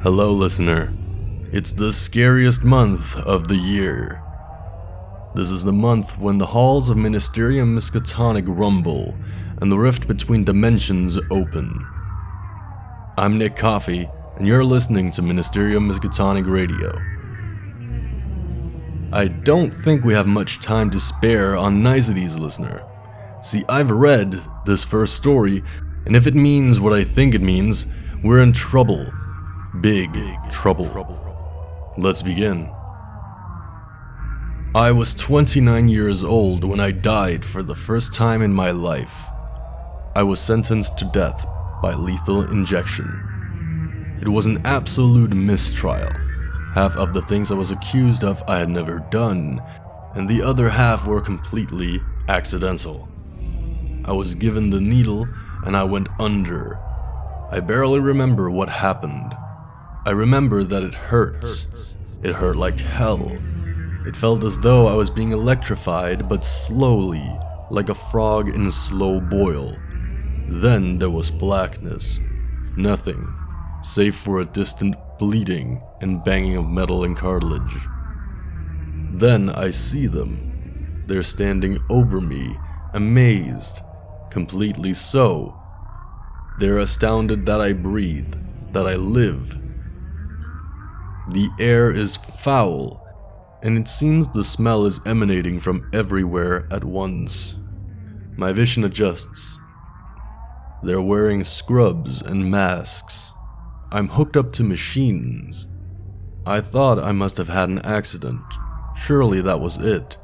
Hello, listener. It's the scariest month of the year. This is the month when the halls of Ministerium Miskatonic rumble and the rift between dimensions open. I'm Nik Coffee, and you're listening to Ministerium Miskatonic Radio. I don't think we have much time to spare on niceties, listener. See, I've read this first story, and if it means what I think it means, we're in trouble. Big trouble. Let's begin. I was 29 years old when I died for the first time in my life. I was sentenced to death by lethal injection. It was an absolute mistrial. Half of the things I was accused of I had never done, and the other half were completely accidental. I was given the needle and I went under. I barely remember what happened. I remember that it hurt. It hurt like hell. It felt as though I was being electrified, but slowly, like a frog in a slow boil. Then there was blackness. Nothing, save for a distant bleeding and banging of metal and cartilage. Then I see them. They're standing over me, amazed, completely so. They're astounded that I breathe, that I live. The air is foul, and it seems the smell is emanating from everywhere at once. My vision adjusts. They're wearing scrubs and masks. I'm hooked up to machines. I thought I must have had an accident. Surely that was it.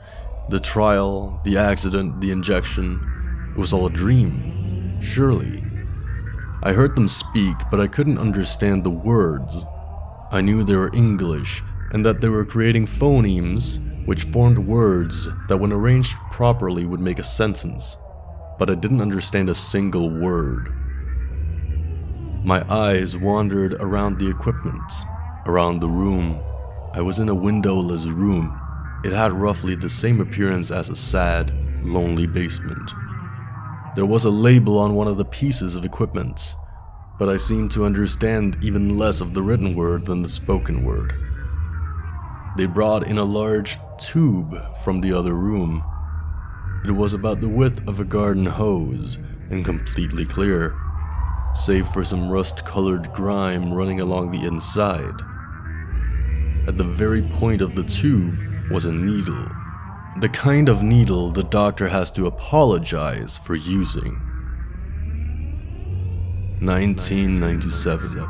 The trial, the accident, the injection. It was all a dream. Surely. I heard them speak, but I couldn't understand the words. I knew they were English, and that they were creating phonemes, which formed words that when arranged properly would make a sentence, but I didn't understand a single word. My eyes wandered around the equipment, around the room. I was in a windowless room. It had roughly the same appearance as a sad, lonely basement. There was a label on one of the pieces of equipment, but I seemed to understand even less of the written word than the spoken word. They brought in a large tube from the other room. It was about the width of a garden hose and completely clear, save for some rust-colored grime running along the inside. At the very point of the tube was a needle. The kind of needle the doctor has to apologize for using. 1997,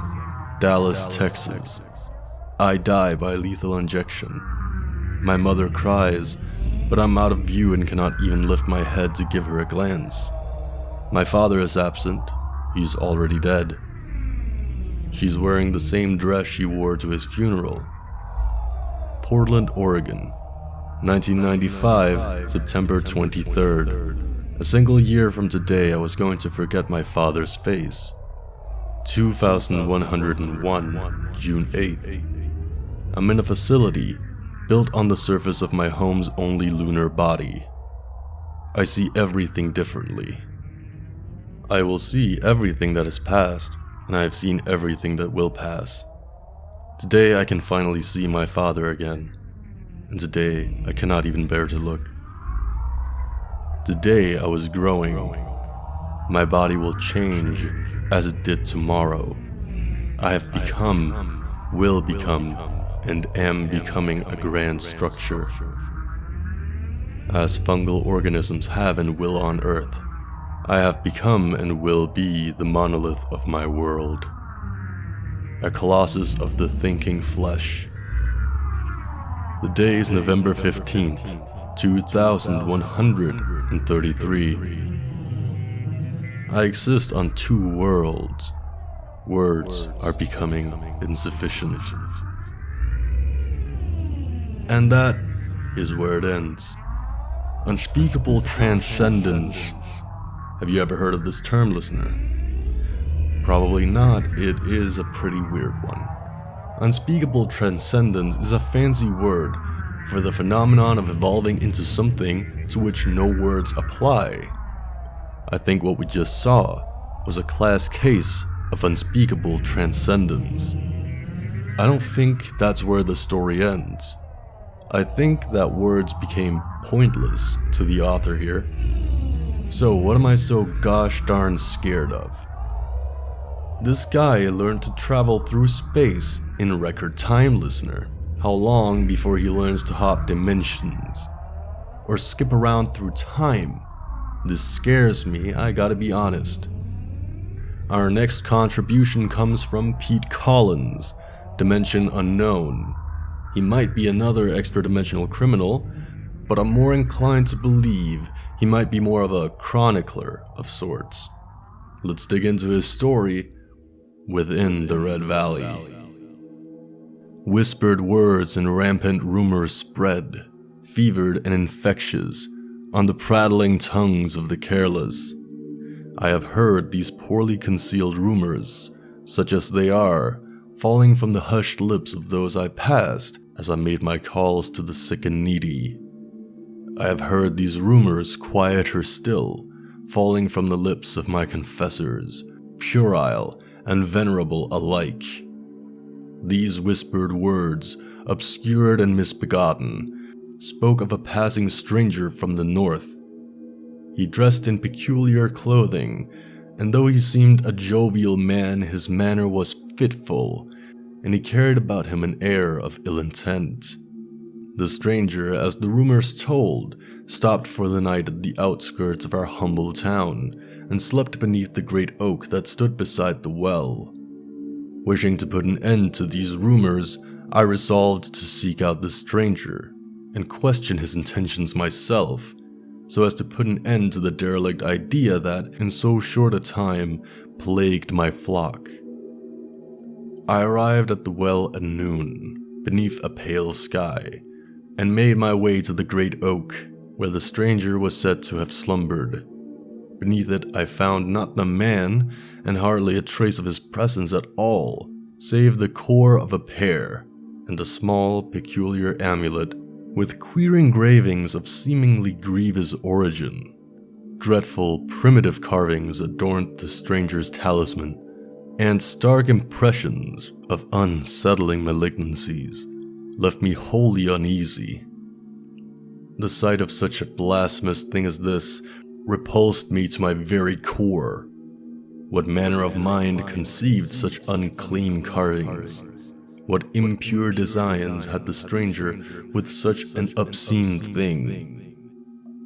Dallas, Texas. I die by lethal injection. My mother cries, but I'm out of view and cannot even lift my head to give her a glance. My father is absent. He's already dead. She's wearing the same dress she wore to his funeral. Portland, Oregon, 1995, September 23rd. A single year from today, I was going to forget my father's face. 2101, June 8th. I'm in a facility built on the surface of my home's only lunar body. I see everything differently. I will see everything that has passed, and I have seen everything that will pass. Today I can finally see my father again, and today I cannot even bear to look. Today I was growing. My body will change as it did tomorrow. I have become, will become, and am becoming a grand structure. As fungal organisms have and will on Earth, I have become and will be the monolith of my world. A colossus of the thinking flesh. The day is November 15th, 2133. I exist on two worlds. Words are becoming insufficient. And that is where it ends. Unspeakable Transcendence. Have you ever heard of this term, listener? Probably not. It is a pretty weird one. Unspeakable Transcendence is a fancy word for the phenomenon of evolving into something to which no words apply. I think what we just saw was a class case of unspeakable transcendence. I don't think that's where the story ends. I think that words became pointless to the author here. So what am I so gosh darn scared of? This guy learned to travel through space in record time, listener. How long before he learns to hop dimensions? Or skip around through time? This scares me, I gotta be honest. Our next contribution comes from Pete Collins, Dimension Unknown. He might be another extra-dimensional criminal, but I'm more inclined to believe he might be more of a chronicler of sorts. Let's dig into his story within the Red Valley. Whispered words and rampant rumors spread, fevered and infectious, on the prattling tongues of the careless. I have heard these poorly concealed rumors, such as they are, falling from the hushed lips of those I passed as I made my calls to the sick and needy. I have heard these rumors quieter still, falling from the lips of my confessors, puerile and venerable alike. These whispered words, obscured and misbegotten, spoke of a passing stranger from the north. He dressed in peculiar clothing, and though he seemed a jovial man, his manner was fitful, and he carried about him an air of ill intent. The stranger, as the rumors told, stopped for the night at the outskirts of our humble town, and slept beneath the great oak that stood beside the well. Wishing to put an end to these rumors, I resolved to seek out the stranger, and question his intentions myself, so as to put an end to the derelict idea that, in so short a time, plagued my flock. I arrived at the well at noon, beneath a pale sky, and made my way to the great oak, where the stranger was said to have slumbered. Beneath it I found not the man, and hardly a trace of his presence at all, save the core of a pear, and a small, peculiar amulet, with queer engravings of seemingly grievous origin. Dreadful, primitive carvings adorned the stranger's talisman, and stark impressions of unsettling malignancies left me wholly uneasy. The sight of such a blasphemous thing as this repulsed me to my very core. What manner of mind conceived such unclean carvings? What impure designs had the stranger with such an obscene thing?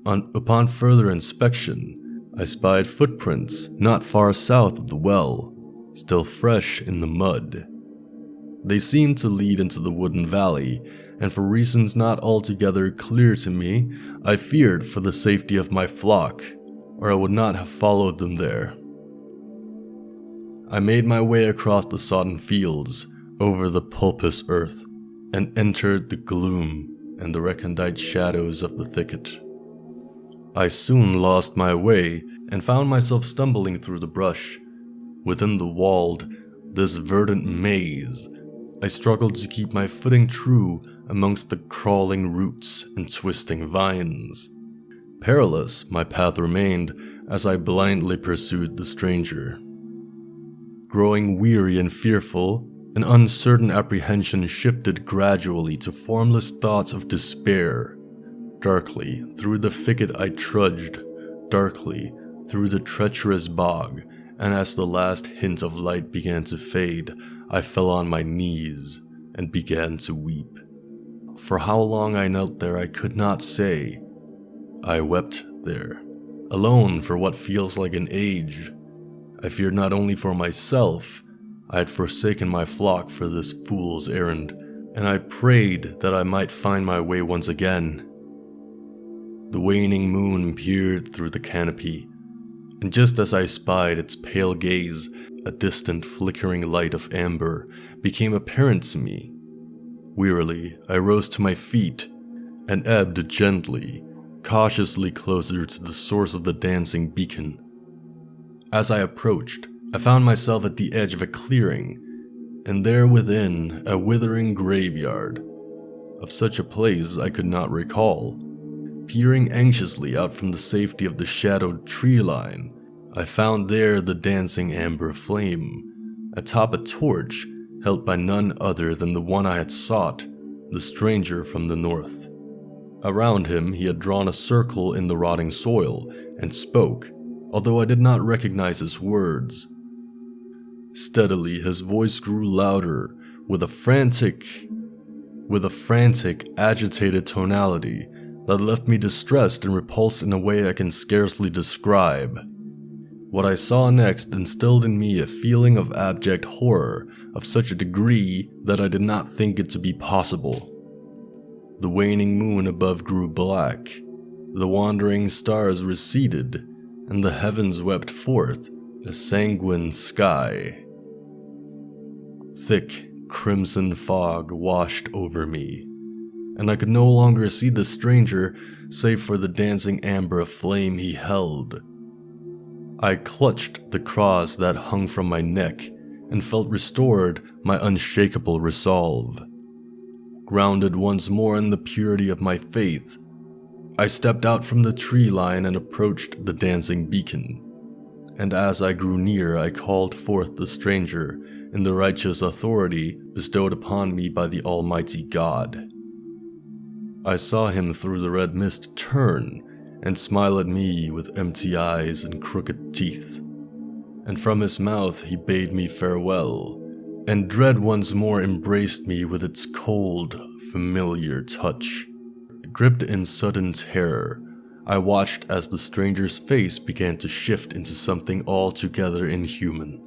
Upon further inspection, I spied footprints not far south of the well, still fresh in the mud. They seemed to lead into the wooden valley, and for reasons not altogether clear to me, I feared for the safety of my flock, or I would not have followed them there. I made my way across the sodden fields, over the pulpous earth, and entered the gloom and the recondite shadows of the thicket. I soon lost my way, and found myself stumbling through the brush. Within the walled, this verdant maze, I struggled to keep my footing true amongst the crawling roots and twisting vines. Perilous my path remained as I blindly pursued the stranger. Growing weary and fearful, an uncertain apprehension shifted gradually to formless thoughts of despair. Darkly through the thicket I trudged, darkly through the treacherous bog, and as the last hint of light began to fade, I fell on my knees and began to weep. For how long I knelt there I could not say. I wept there, alone for what feels like an age. I feared not only for myself, I had forsaken my flock for this fool's errand, and I prayed that I might find my way once again. The waning moon peered through the canopy, and just as I spied its pale gaze, a distant flickering light of amber became apparent to me. Wearily, I rose to my feet and ebbed gently, cautiously closer to the source of the dancing beacon. As I approached, I found myself at the edge of a clearing, and there within a withering graveyard. Of such a place I could not recall. Peering anxiously out from the safety of the shadowed tree line, I found there the dancing amber flame, atop a torch, held by none other than the one I had sought, the stranger from the north. Around him, he had drawn a circle in the rotting soil and spoke, although I did not recognize his words. Steadily, his voice grew louder, with a frantic, agitated tonality that left me distressed and repulsed in a way I can scarcely describe. What I saw next instilled in me a feeling of abject horror of such a degree that I did not think it to be possible. The waning moon above grew black, the wandering stars receded, and the heavens wept forth a sanguine sky. Thick, crimson fog washed over me, and I could no longer see the stranger save for the dancing amber flame he held. I clutched the cross that hung from my neck and felt restored my unshakable resolve. Grounded once more in the purity of my faith, I stepped out from the tree line and approached the dancing beacon. And as I grew near, I called forth the stranger in the righteous authority bestowed upon me by the Almighty God. I saw him through the red mist turn and smile at me with empty eyes and crooked teeth. And from his mouth he bade me farewell, and dread once more embraced me with its cold, familiar touch. Gripped in sudden terror, I watched as the stranger's face began to shift into something altogether inhuman.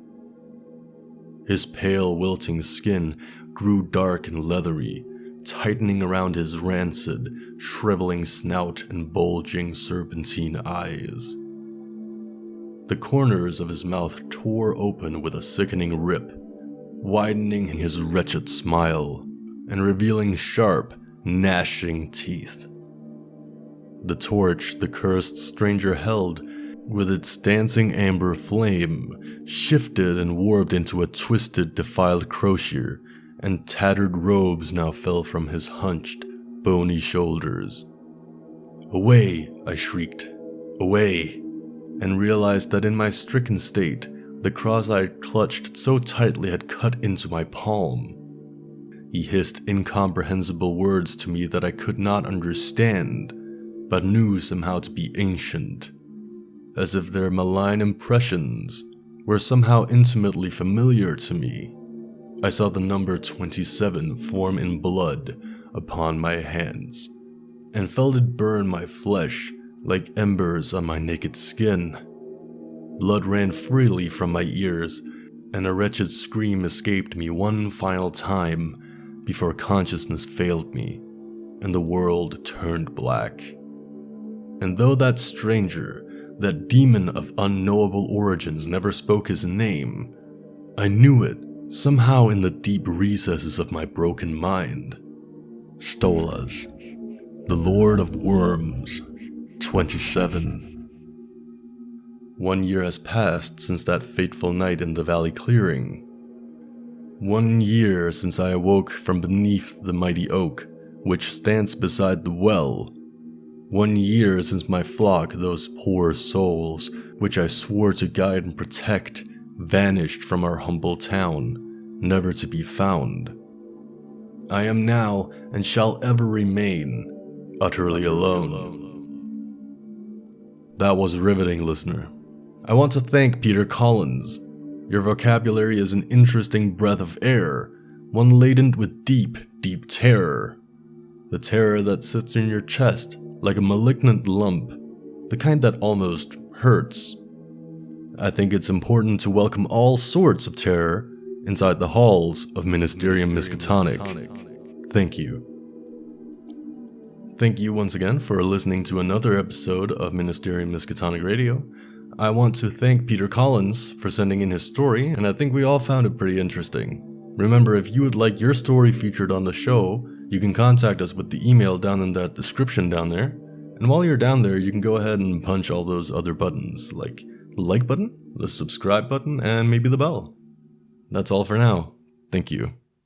His pale, wilting skin grew dark and leathery, tightening around his rancid, shriveling snout and bulging serpentine eyes. The corners of his mouth tore open with a sickening rip, widening his wretched smile and revealing sharp, gnashing teeth. The torch the cursed stranger held, with its dancing amber flame, shifted and warped into a twisted, defiled crosier, and tattered robes now fell from his hunched, bony shoulders. "Away!" I shrieked. "Away!" and realized that in my stricken state, the cross I had clutched so tightly had cut into my palm. He hissed incomprehensible words to me that I could not understand, but knew somehow to be ancient, as if their malign impressions were somehow intimately familiar to me. I saw the number 27 form in blood upon my hands, and felt it burn my flesh like embers on my naked skin. Blood ran freely from my ears, and a wretched scream escaped me one final time before consciousness failed me, and the world turned black. And though that stranger, that demon of unknowable origins, never spoke his name, I knew it, somehow in the deep recesses of my broken mind. Stolas, the Lord of Worms, 27. 1 year has passed since that fateful night in the valley clearing. 1 year since I awoke from beneath the mighty oak, which stands beside the well. 1 year since my flock, those poor souls, which I swore to guide and protect, vanished from our humble town, never to be found. I am now, and shall ever remain, utterly alone. That was riveting, listener. I want to thank Peter Collins. Your vocabulary is an interesting breath of air, one laden with deep, deep terror. The terror that sits in your chest like a malignant lump, the kind that almost hurts. I think it's important to welcome all sorts of terror inside the halls of Ministerium Miskatonic. Thank you. Thank you once again for listening to another episode of Ministerium Miskatonic Radio. I want to thank Peter Collins for sending in his story, and I think we all found it pretty interesting. Remember, if you would like your story featured on the show, you can contact us with the email down in that description down there. And while you're down there, you can go ahead and punch all those other buttons, like the like button, the subscribe button, and maybe the bell. That's all for now. Thank you.